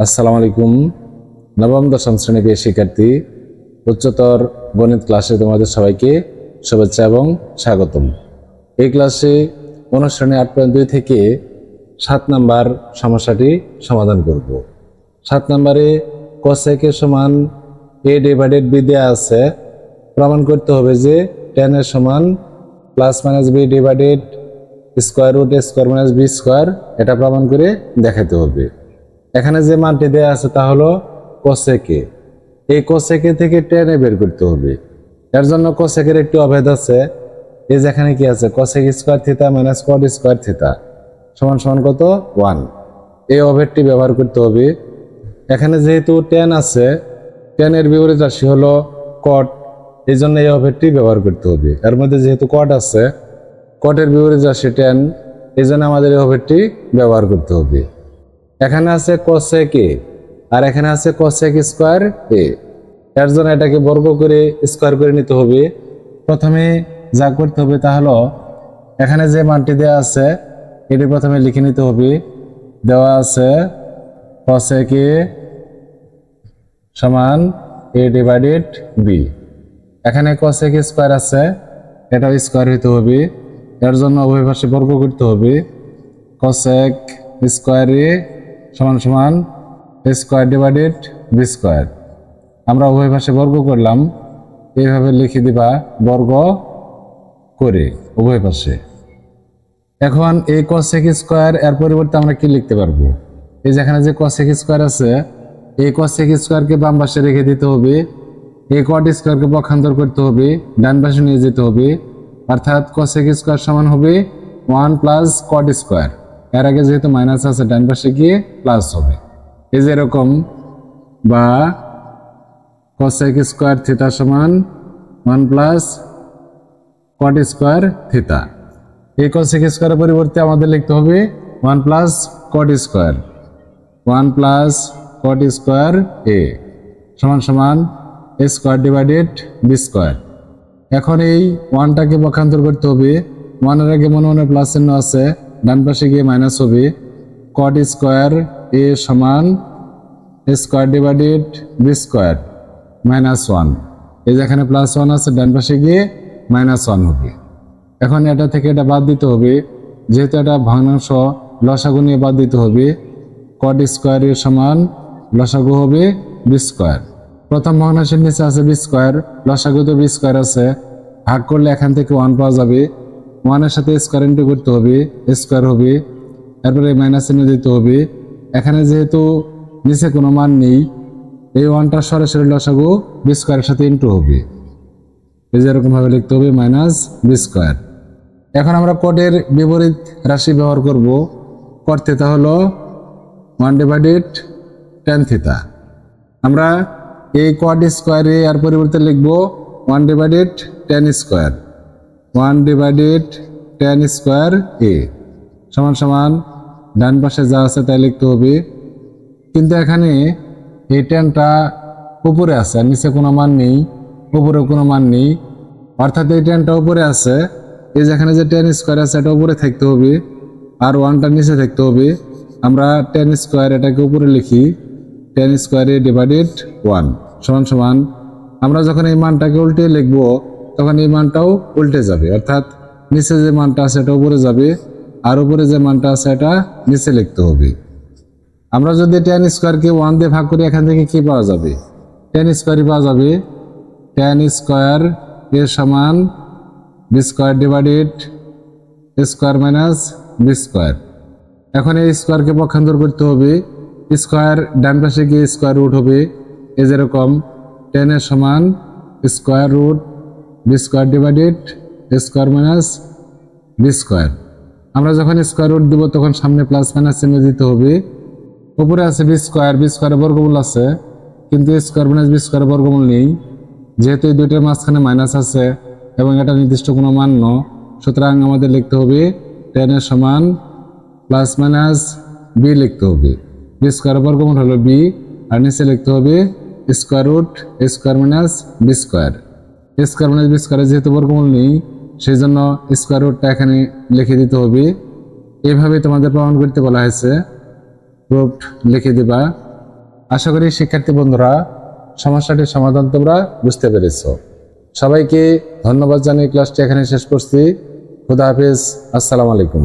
আসসালামু আলাইকুম। নবম দশম শ্রেণী প্রিয় শিক্ষার্থী, উচ্চতর গণিত ক্লাসে তোমাদের সবাইকে শুভেচ্ছা এবং স্বাগতম। এই ক্লাসে অনুশ্রেণী 8.2 থেকে 7 নাম্বার সমস্যাটি সমাধান করব। 7 নম্বরে cosec এর সমান a ডিভাইডেড b দেয়া আছে। প্রমাণ করতে হবে যে tan এর সমান plus minus b divided square root a square minus b square, এটা প্রমাণ করে দেখাতে হবে। এখানে যে মানটি দেয়া আছে তা হলো cosec a। এই cosec a থেকে tan a বের করতে হবে। এর জন্য cosec এর একটি অভেদ আছে। এই যেখানে কি আছে cosec square theta minus cot square theta সমান সমান কত 1। এই অভেদটি ব্যবহার করতে হবে। এখানে যেহেতু tan আছে, tan এর বিপরীত রাশি হলো cot, এই জন্য এই অভেদটি ব্যবহার করতে হবে। এর মধ্যে যেহেতু cot আছে, cot এর বিপরীত রাশি tan, এই জন্য আমাদের এই অভেদটি ব্যবহার করতে হবে। এখানে আছে cosec a আর এখানে আছে cosec স্কয়ার a। এর জন্য এটাকে বর্গ করে স্কয়ার করে নিতে হবে। প্রথমে যা করতে হবে তা হলো এখানে যে মানটি দেওয়া আছে এটি প্রথমে লিখে নিতে হবে। দেওয়া আছে cosec a সমান a ডিভাইডেড b। এখানে cosec স্কয়ার আছে, এটাও স্কয়ার হইতে হবে। এর জন্য উভয় পাশে বর্গ করতে হবে। cosec স্কয়ার a সমান সমান a square divided b square. আমরা উভয় পাশে বর্গ করলাম, এইভাবে লিখে দিবা বর্গ করে উভয় পাশে। এখন এই cosec স্কয়ার এর পরিবর্তে আমরা কি লিখতে পারবো? এই যেখানে যে cosec স্কয়ার আছে, এই cosec স্কয়ারকে বাম পাশে রেখে দিতে হবে। এই cot স্কয়ারকে পক্ষান্তর করতে হবে, ডান পাশে নিয়ে যেতে হবে। অর্থাৎ cosec স্কয়ার সমান হবে 1 প্লাস cot স্কয়ার। এর আগে যেহেতু মাইনাস আছে, ডান পাশে গিয়ে প্লাস হবে। এই যে এরকম, বা cosec স্কয়ার থিটা সমান 1 প্লাস cot স্কয়ার থিটা। এই cosec স্কয়ারের পরিবর্তে আমাদের লিখতে হবে 1 plus cot square, 1 plus cot square a সমান সমান a square divided b square. এখন এই 1টাকে পক্ষান্তর করতে হবে। 1 এর আগে মনে মনে প্লাস চিহ্ন আছে, ডান পাশে গিয়ে মাইনাস হবে। cot স্কয়ার a সমান a square divided b square minus 1। এই যেখানে প্লাস 1 আছে, ডান পাশে গিয়ে মাইনাস 1 হবে। এখন এটা থেকে এটা বাদ দিতে হবে, যেহেতু এটা ভগ্নাংশ, লসাগু নিয়ে বাদ দিতে হবে। cot স্কয়ার এর সমান লসাগু হবে b স্কয়ার। প্রথম ভগ্নাংশের নিচে আছে b স্কয়ার, লসাগু তো b স্কয়ার আছে, ভাগ করলে এখান থেকে 1 পাওয়া যাবে। 1 এর সাথে স্কয়ার ইন্টু করতে হবে, স্কয়ার হবে। তারপরে মাইনাস চিহ্ন দিতে হবে। এখানে যেহেতু নিচে কোনো মান নেই, এই 1টা সরাসরি লসাগু b স্কয়ারের সাথে ইন্টু হবে। এই যে এরকম ভাবে লিখতে হবে মাইনাস b স্কয়ার। এখন আমরা cot-এর বিপরীত রাশি ব্যবহার করব। cot থিটা হলো 1 ডিভাইডেড tan থিটা। আমরা এই cot স্কয়ার a এর পরিবর্তে লিখব 1 divided tan square, 1 divided tan square a সমান সমান ডান পাশে যা আছে তাই লিখতে হবে। কিন্তু এখানে এই tanটা উপরে আছে, আর নিচে কোনো মান নেই, উপরে কোনো মান নেই। অর্থাৎ এই tanটা উপরে আছে, এই যেখানে যে tan স্কয়ার আছে এটা উপরে থাকতে হবে, আর 1টা নিচে থাকতে হবে। আমরা tan স্কয়ার এটাকে উপরে লিখি, tan স্কয়ার a ডিভাইডেড 1 সমান সমান, আমরা যখন এই মানটাকে উল্টে লিখব তখন এই মানটাও উল্টে যাবে। অর্থাৎ নিচে যে মানটা আছে এটা উপরে যাবে, আর উপরে যে মানটা আছে এটা নিচে লিখতে হবে। আমরা যদি tan স্কয়ারকে 1 দিয়ে ভাগ করি, এখান থেকে কি পাওয়া যাবে? tan স্কয়ারই পাওয়া যাবে। tan স্কয়ার এর সমান b square divided square minus b square. এখন এই স্কয়ারকে পক্ষান্তর করতে হবে, স্কয়ার ডান পাশে গিয়ে স্কয়ার রুট হবে। এই যেরকম tan এর সমান square root b square divided square minus b square. আমরা যখন স্কয়ার রুট দিব তখন সামনে প্লাস মাইনাস চিহ্ন দিতে হবে। উপরে আছে b স্কয়ার, b স্কয়ারের বর্গমূল আছে, কিন্তু স্কয়ার মাইনাস b স্কয়ারের বর্গমূল নেই। যেহেতু এই দুইটার মাঝখানে মাইনাস আছে এবং এটা নির্দিষ্ট কোনো মান নয়, সুতরাং আমাদের লিখতে হবে tan এর সমান প্লাস মাইনাস b লিখতে হবে। b স্কয়ারের বর্গমূল হলো b, আর নিচে লিখতে হবে square root square minus b square. Square minus b স্কয়ারের যেহেতু বর্গমূল নেই, সেই জন্য স্কয়ার রুটটা এখানে লিখে দিতে হবে। এইভাবে তোমাদের প্রমাণ করতে বলা হয়েছে। প্রুফ লিখে দিবা আশা করি শিক্ষার্থী বন্ধুরা সমস্যাটির সমাধান তোমরা বুঝতে পেরেছো। সবাইকে ধন্যবাদ জানিয়ে ক্লাসটি এখানে শেষ করছি। খুদা হাফেজ। আসসালামু আলাইকুম।